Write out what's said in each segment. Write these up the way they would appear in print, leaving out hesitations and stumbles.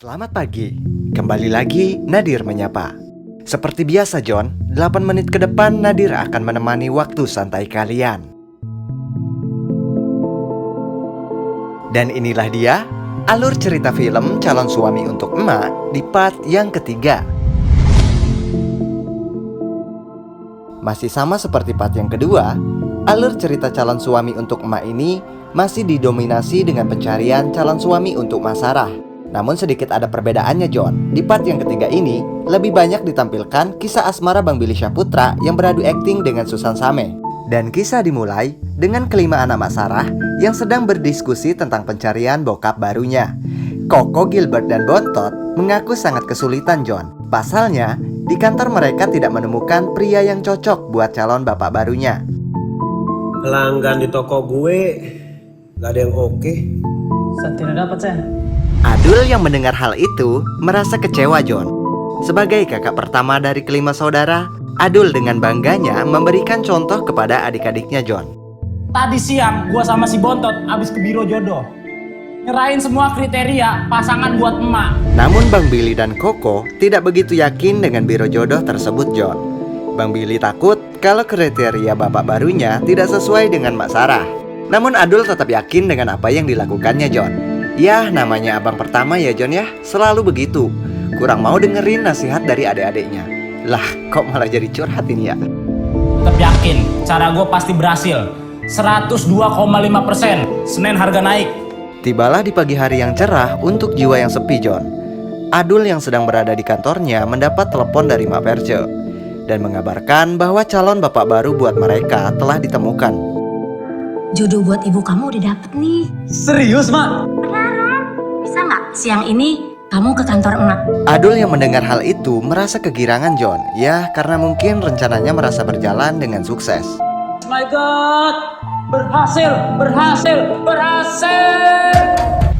Selamat pagi, kembali lagi Nadir menyapa. Seperti biasa John, 8 menit ke depan Nadir akan menemani waktu santai kalian. Dan inilah dia, alur cerita film Calon Suami untuk Emak di part yang ketiga. Masih sama seperti part yang kedua, alur cerita Calon Suami untuk Emak ini masih didominasi dengan pencarian calon suami untuk Mak Sarah. Namun sedikit ada perbedaannya John. Di part yang ketiga ini lebih banyak ditampilkan kisah asmara Bang Billy Syahputra yang beradu akting dengan Susan Same. Dan kisah dimulai dengan kelima anak Mak Sarah yang sedang berdiskusi tentang pencarian bokap barunya. Koko, Gilbert, dan Bontot mengaku sangat kesulitan John. Pasalnya, di kantor mereka tidak menemukan pria yang cocok buat calon bapak barunya. Pelanggan di toko gue gak ada yang oke. Tidak dapat Sen. Adul yang mendengar hal itu merasa kecewa John. Sebagai kakak pertama dari kelima saudara, Adul dengan bangganya memberikan contoh kepada adik-adiknya John. Tadi siang gua sama si Bontot abis ke biro jodoh, nyerahin semua kriteria pasangan buat emak. Namun Bang Billy dan Koko tidak begitu yakin dengan biro jodoh tersebut John. Bang Billy takut kalau kriteria bapak barunya tidak sesuai dengan Mak Sarah. Namun Adul tetap yakin dengan apa yang dilakukannya John. Yah, namanya abang pertama ya John ya, selalu begitu. Kurang mau dengerin nasihat dari adik-adiknya. Lah, kok malah jadi curhat ini ya? Tetap yakin cara gua pasti berhasil. 102,5%. Senin harga naik. Tibalah di pagi hari yang cerah untuk jiwa yang sepi John. Adul yang sedang berada di kantornya mendapat telepon dari Mak Perce dan mengabarkan bahwa calon bapak baru buat mereka telah ditemukan. Jodoh buat ibu kamu udah dapet nih. Serius mak? Bisa nggak siang ini kamu ke kantor emak? Adul yang mendengar hal itu merasa kegirangan John. Ya, karena mungkin rencananya merasa berjalan dengan sukses. My God, berhasil.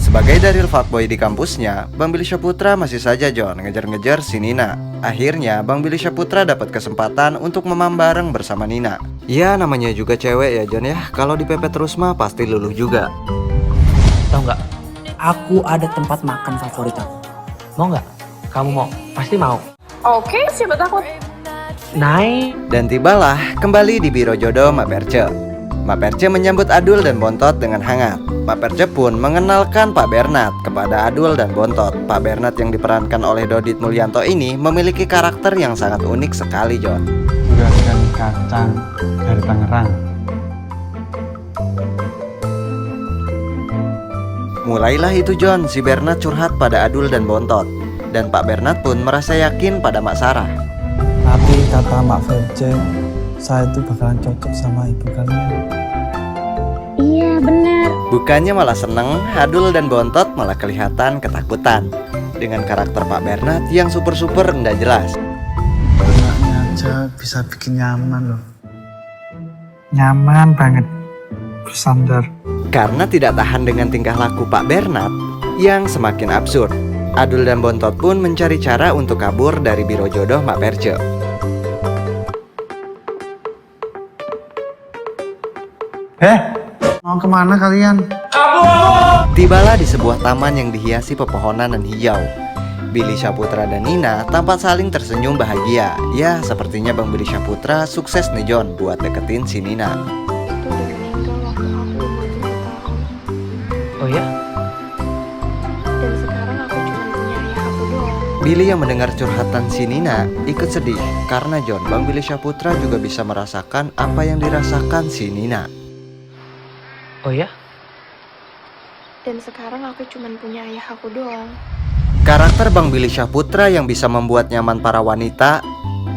Sebagai Daryl fuckboy di kampusnya, Bang Billy Syahputra masih saja John ngejar-ngejar si Nina. Akhirnya Bang Billy Syahputra dapat kesempatan untuk memam bareng bersama Nina. Ya, namanya juga cewek ya John ya. Kalau dipepet terus mah pasti luluh juga. Tahu nggak? Aku ada tempat makan favorit aku. Mau nggak? Kamu mau? Pasti mau. Oke, siapa takut? Naik. Dan tibalah kembali di biro jodoh Mak Perce. Mak Perce menyambut Adul dan Bontot dengan hangat. Mak Perce pun mengenalkan Pak Bernat kepada Adul dan Bontot. Pak Bernat yang diperankan oleh Dodit Mulyanto ini memiliki karakter yang sangat unik sekali John. Juragan kacang dari Tangerang. Mulailah itu John, si Bernat curhat pada Adul dan Bontot. Dan Pak Bernat pun merasa yakin pada Mak Sarah. Tapi kata Mak Verce, saya itu bakalan cocok sama ibu kalian. Iya, bener. Bukannya malah seneng, Adul dan Bontot malah kelihatan ketakutan dengan karakter Pak Bernat yang super-super nggak jelas. Anaknya aja bisa bikin nyaman loh. Nyaman banget, bersandar. Karena tidak tahan dengan tingkah laku Pak Bernat yang semakin absurd, Adul dan Bontot pun mencari cara untuk kabur dari biro jodoh Mak Perce. Mau kemana kalian? Tibalah di sebuah taman yang dihiasi pepohonan dan hijau. Billy Syahputra dan Nina tampak saling tersenyum bahagia. Ya, sepertinya Bang Billy Syahputra sukses nih John buat deketin si Nina. Oh ya? Dan sekarang aku cuma punya ayah aku doang. Billy yang mendengar curhatan si Nina ikut sedih karena John, Bang Billy Syahputra juga bisa merasakan apa yang dirasakan si Nina. Oh ya? Dan sekarang aku cuma punya ayah aku doang. Karakter Bang Billy Syahputra yang bisa membuat nyaman para wanita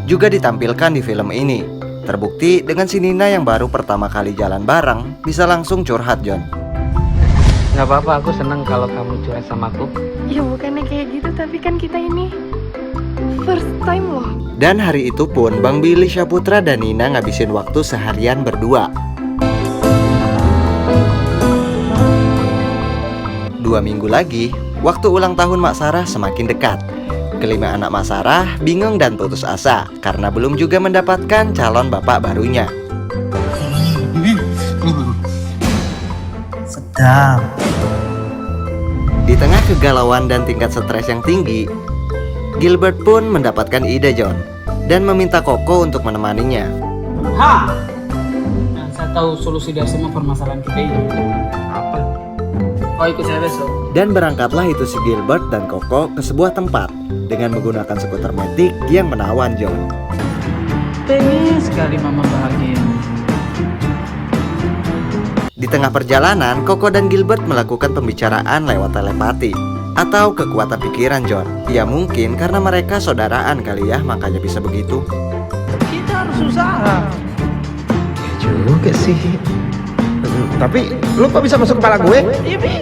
juga ditampilkan di film ini. Terbukti dengan si Nina yang baru pertama kali jalan bareng bisa langsung curhat John. Nggak apa-apa, aku seneng kalau kamu curhat sama aku. Ya bukannya kayak gitu, tapi kan kita ini first time loh. Dan hari itu pun Bang Billy Syahputra dan Nina ngabisin waktu seharian berdua. 2 minggu lagi, waktu ulang tahun Mak Sarah semakin dekat. Kelima anak Mak Sarah bingung dan putus asa karena belum juga mendapatkan calon bapak barunya. Sedap. Di Di tengah kegalauan dan tingkat stres yang tinggi, Gilbert pun mendapatkan ide John dan meminta Koko untuk menemaninya. Ha! Nah, saya tahu solusi dari semua permasalahan kita ini. Apa? Kau ikut saya besok. Dan berangkatlah itu si Gilbert dan Koko ke sebuah tempat dengan menggunakan skuter matic yang menawan John. Pengen sekali mama bahagia. Di tengah perjalanan, Koko dan Gilbert melakukan pembicaraan lewat telepati atau kekuatan pikiran John. Ya mungkin karena mereka saudaraan kali ya, makanya bisa begitu. Kita harus usaha. Juga sih. Tapi lu kok bisa masuk kepala gue?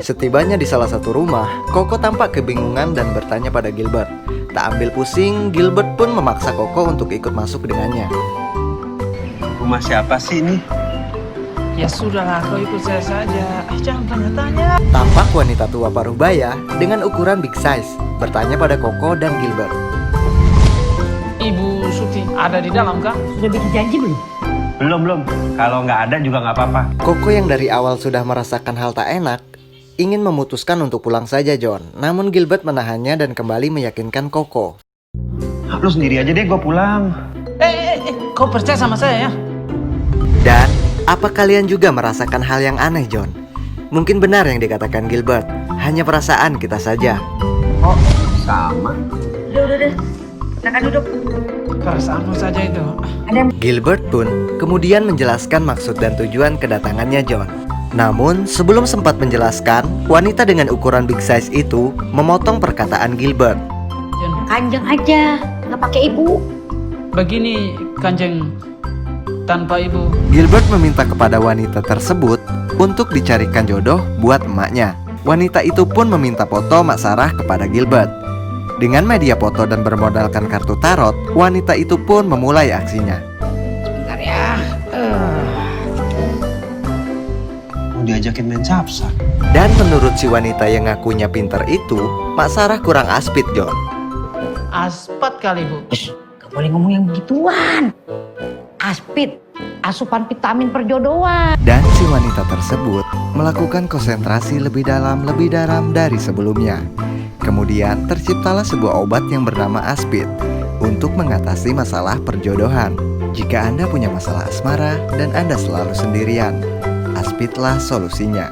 Setibanya di salah satu rumah, Koko tampak kebingungan dan bertanya pada Gilbert. Tak ambil pusing, Gilbert pun memaksa Koko untuk ikut masuk dengannya. Rumah siapa sih ini? Ya sudahlah, kau ikut saya saja. Jangan tanya-tanya. Tampak wanita tua paruh baya dengan ukuran big size bertanya pada Koko dan Gilbert. Ibu Suti ada di dalam kah? Sudah bikin janji belum? Belum. Kalau nggak ada juga nggak apa-apa. Koko yang dari awal sudah merasakan hal tak enak ingin memutuskan untuk pulang saja John. Namun Gilbert menahannya dan kembali meyakinkan Koko. Lu sendiri aja deh, gue pulang. Kau percaya sama saya ya? Dan apa kalian juga merasakan hal yang aneh John? Mungkin benar yang dikatakan Gilbert, hanya perasaan kita saja. Oh, sama. Udah. Silakan duduk. Perasaanmu saja itu. Gilbert pun kemudian menjelaskan maksud dan tujuan kedatangannya John. Namun sebelum sempat menjelaskan, wanita dengan ukuran big size itu memotong perkataan Gilbert. Jen, Kanjeng aja, nggak pakai ibu. begini Kanjeng, tanpa ibu. Gilbert meminta kepada wanita tersebut untuk dicarikan jodoh buat emaknya. Wanita itu pun meminta foto Mak Sarah kepada Gilbert. Dengan media foto dan bermodalkan kartu tarot, wanita itu pun memulai aksinya. Bentar ya. Mau diajakin main capsa. Dan menurut si wanita yang ngakunya pinter itu, Mak Sarah kurang aspit John. Aspat kali bu. Gak boleh ngomong yang begituan. Aspit, asupan vitamin perjodohan. Dan si wanita tersebut melakukan konsentrasi lebih dalam dari sebelumnya. Kemudian terciptalah sebuah obat yang bernama Aspit untuk mengatasi masalah perjodohan. Jika Anda punya masalah asmara dan Anda selalu sendirian, Aspitlah solusinya.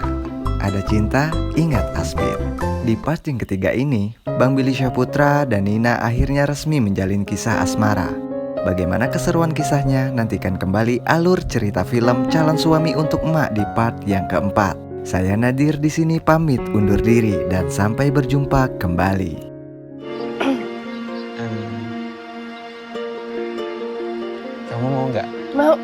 Ada cinta, ingat Aspit. Di part yang ketiga ini, Bang Billy Syahputra dan Nina akhirnya resmi menjalin kisah asmara. Bagaimana keseruan kisahnya? Nantikan kembali alur cerita film Calon Suami untuk Emak di part yang keempat. Saya Nadir di sini pamit undur diri dan sampai berjumpa kembali. Kamu mau nggak? Mau.